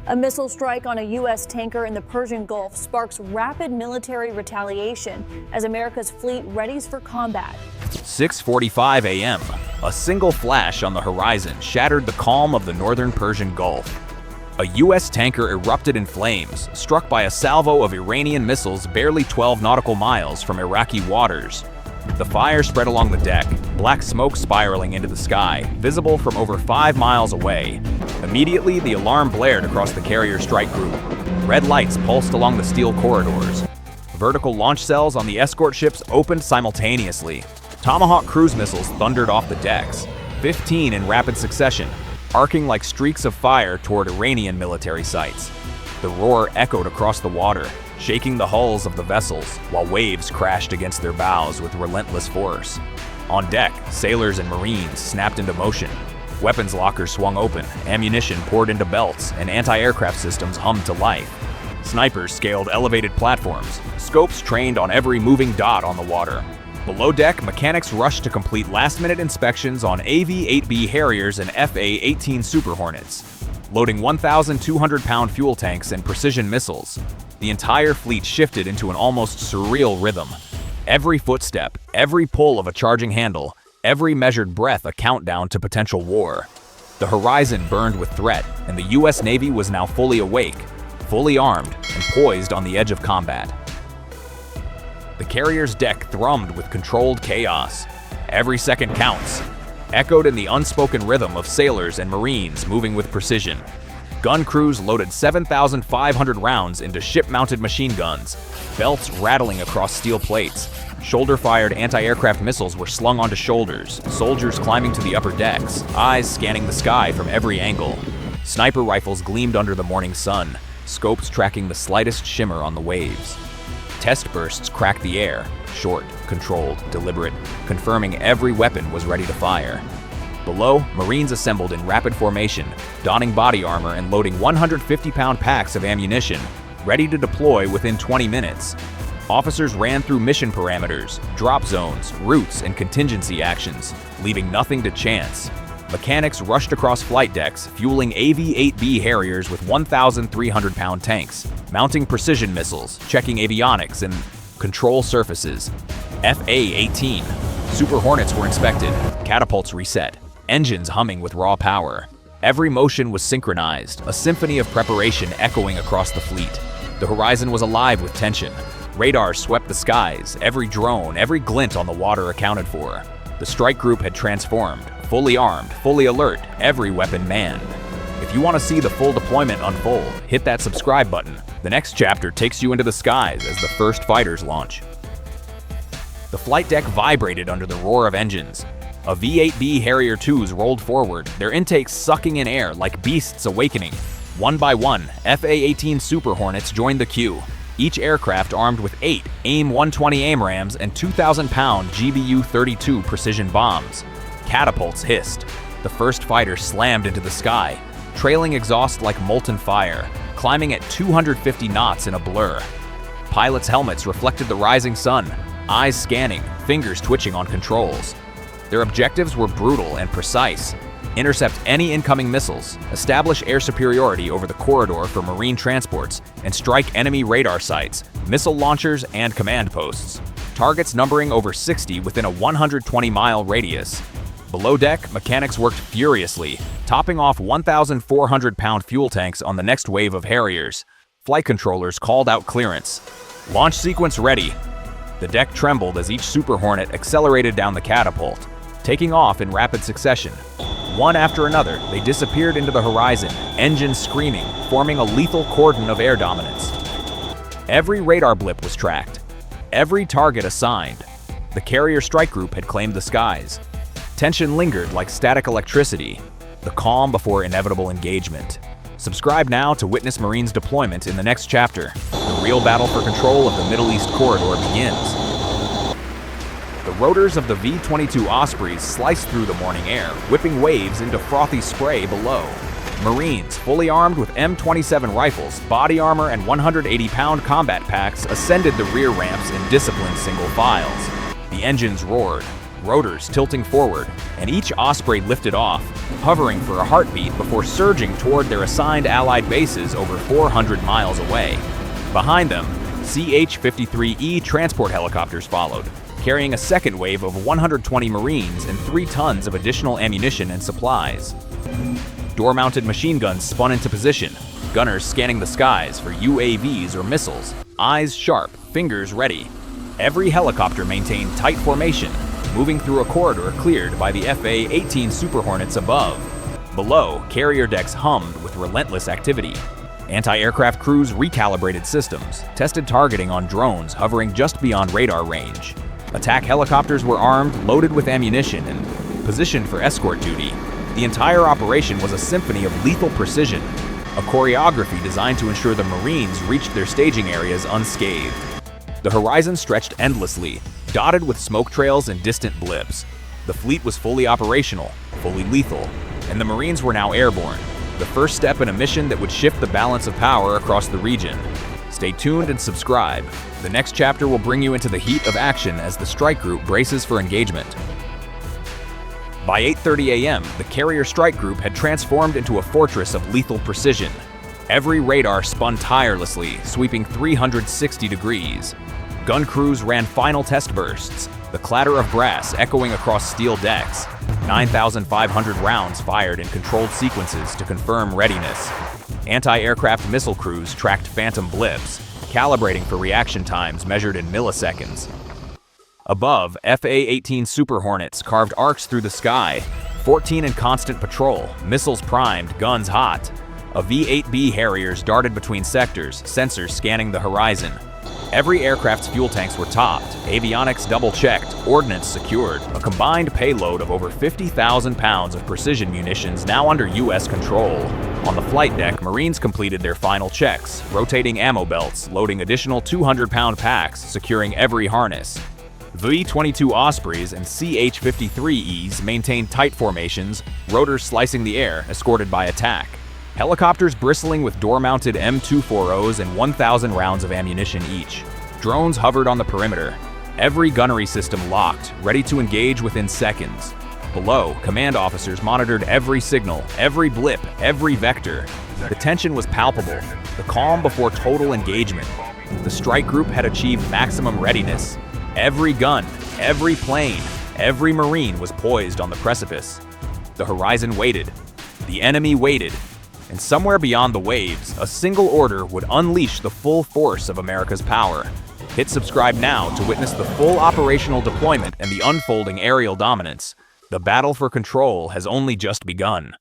A missile strike on a U.S. tanker in the Persian Gulf sparks rapid military retaliation as America's fleet readies for combat. 6:45 a.m. A single flash on the horizon shattered the calm of the northern Persian Gulf. A U.S. tanker erupted in flames, struck by a salvo of Iranian missiles barely 12 nautical miles from Iraqi waters. The fire spread along the deck, black smoke spiraling into the sky, visible from over 5 miles away. Immediately, the alarm blared across the carrier strike group. Red lights pulsed along the steel corridors. Vertical launch cells on the escort ships opened simultaneously. Tomahawk cruise missiles thundered off the decks, 15 in rapid succession, arcing like streaks of fire toward Iranian military sites. The roar echoed across the water, shaking the hulls of the vessels, while waves crashed against their bows with relentless force. On deck, sailors and Marines snapped into motion. Weapons lockers swung open, ammunition poured into belts, and anti-aircraft systems hummed to life. Snipers scaled elevated platforms, scopes trained on every moving dot on the water. Below deck, mechanics rushed to complete last-minute inspections on AV-8B Harriers and FA-18 Super Hornets, loading 1,200-pound fuel tanks and precision missiles. The entire fleet shifted into an almost surreal rhythm. Every footstep, every pull of a charging handle, every measured breath a countdown to potential war. The horizon burned with threat, and the U.S. Navy was now fully awake, fully armed, and poised on the edge of combat. The carrier's deck thrummed with controlled chaos. Every second counts, echoed in the unspoken rhythm of sailors and Marines moving with precision. Gun crews loaded 7,500 rounds into ship-mounted machine guns, belts rattling across steel plates. Shoulder-fired anti-aircraft missiles were slung onto shoulders, soldiers climbing to the upper decks, eyes scanning the sky from every angle. Sniper rifles gleamed under the morning sun, scopes tracking the slightest shimmer on the waves. Test bursts cracked the air, short, controlled, deliberate, confirming every weapon was ready to fire. Below, Marines assembled in rapid formation, donning body armor and loading 150-pound packs of ammunition, ready to deploy within 20 minutes. Officers ran through mission parameters, drop zones, routes, and contingency actions, leaving nothing to chance. Mechanics rushed across flight decks, fueling AV-8B Harriers with 1,300-pound tanks, mounting precision missiles, checking avionics and control surfaces. FA-18 Super Hornets were inspected, catapults reset, engines humming with raw power. Every motion was synchronized, a symphony of preparation echoing across the fleet. The horizon was alive with tension. Radar swept the skies, every drone, every glint on the water accounted for. The strike group had transformed, fully armed, fully alert, every weapon manned. If you want to see the full deployment unfold, hit that subscribe button. The next chapter takes you into the skies as the first fighters launch. The flight deck vibrated under the roar of engines. A V-8B Harrier 2s rolled forward, their intakes sucking in air like beasts awakening. One by one, FA-18 Super Hornets joined the queue, each aircraft armed with 8 AIM-120 AIMRAMs and 2,000-pound GBU-32 precision bombs. Catapults hissed. The first fighter slammed into the sky, trailing exhaust like molten fire, climbing at 250 knots in a blur. Pilots' helmets reflected the rising sun, eyes scanning, fingers twitching on controls. Their objectives were brutal and precise. Intercept any incoming missiles, establish air superiority over the corridor for Marine transports, and strike enemy radar sites, missile launchers, and command posts. Targets numbering over 60 within a 120-mile radius. Below deck, mechanics worked furiously, topping off 1,400-pound fuel tanks on the next wave of Harriers. Flight controllers called out clearance. Launch sequence ready. The deck trembled as each Super Hornet accelerated down the catapult, taking off in rapid succession. One after another, they disappeared into the horizon, engines screaming, forming a lethal cordon of air dominance. Every radar blip was tracked, every target assigned. The carrier strike group had claimed the skies. Tension lingered like static electricity, the calm before inevitable engagement. Subscribe now to witness Marines' deployment in the next chapter. The real battle for control of the Middle East corridor begins. The rotors of the V-22 Ospreys sliced through the morning air, whipping waves into frothy spray below. Marines, fully armed with M27 rifles, body armor, and 180-pound combat packs, ascended the rear ramps in disciplined single files. The engines roared. rotors tilting forward, and each Osprey lifted off, hovering for a heartbeat before surging toward their assigned Allied bases over 400 miles away. Behind them, CH-53E transport helicopters followed, carrying a second wave of 120 Marines and 3 tons of additional ammunition and supplies. Door-mounted machine guns spun into position, gunners scanning the skies for UAVs or missiles, eyes sharp, fingers ready. Every helicopter maintained tight formation, moving through a corridor cleared by the FA-18 Super Hornets above. Below, carrier decks hummed with relentless activity. Anti-aircraft crews recalibrated systems, tested targeting on drones hovering just beyond radar range. Attack helicopters were armed, loaded with ammunition, and positioned for escort duty. The entire operation was a symphony of lethal precision, a choreography designed to ensure the Marines reached their staging areas unscathed. The horizon stretched endlessly, dotted with smoke trails and distant blips. The fleet was fully operational, fully lethal, and the Marines were now airborne, the first step in a mission that would shift the balance of power across the region. Stay tuned and subscribe. The next chapter will bring you into the heat of action as the strike group braces for engagement. By 8:30 a.m., the carrier strike group had transformed into a fortress of lethal precision. Every radar spun tirelessly, sweeping 360 degrees. Gun crews ran final test bursts, the clatter of brass echoing across steel decks. 9,500 rounds fired in controlled sequences to confirm readiness. Anti-aircraft missile crews tracked phantom blips, calibrating for reaction times measured in milliseconds. Above, FA-18 Super Hornets carved arcs through the sky, 14 in constant patrol, missiles primed, guns hot. A V-8B Harriers darted between sectors, sensors scanning the horizon. Every aircraft's fuel tanks were topped, avionics double-checked, ordnance secured, a combined payload of over 50,000 pounds of precision munitions now under U.S. control. On the flight deck, Marines completed their final checks, rotating ammo belts, loading additional 200-pound packs, securing every harness. V-22 Ospreys and CH-53Es maintained tight formations, rotors slicing the air, escorted by attack. Helicopters bristling with door-mounted M240s and 1,000 rounds of ammunition each. Drones hovered on the perimeter, every gunnery system locked, ready to engage within seconds. Below, command officers monitored every signal, every blip, every vector. The tension was palpable, the calm before total engagement. The strike group had achieved maximum readiness. Every gun, every plane, every Marine was poised on the precipice. The horizon waited. The enemy waited. And somewhere beyond the waves, a single order would unleash the full force of America's power. Hit subscribe now to witness the full operational deployment and the unfolding aerial dominance. The battle for control has only just begun.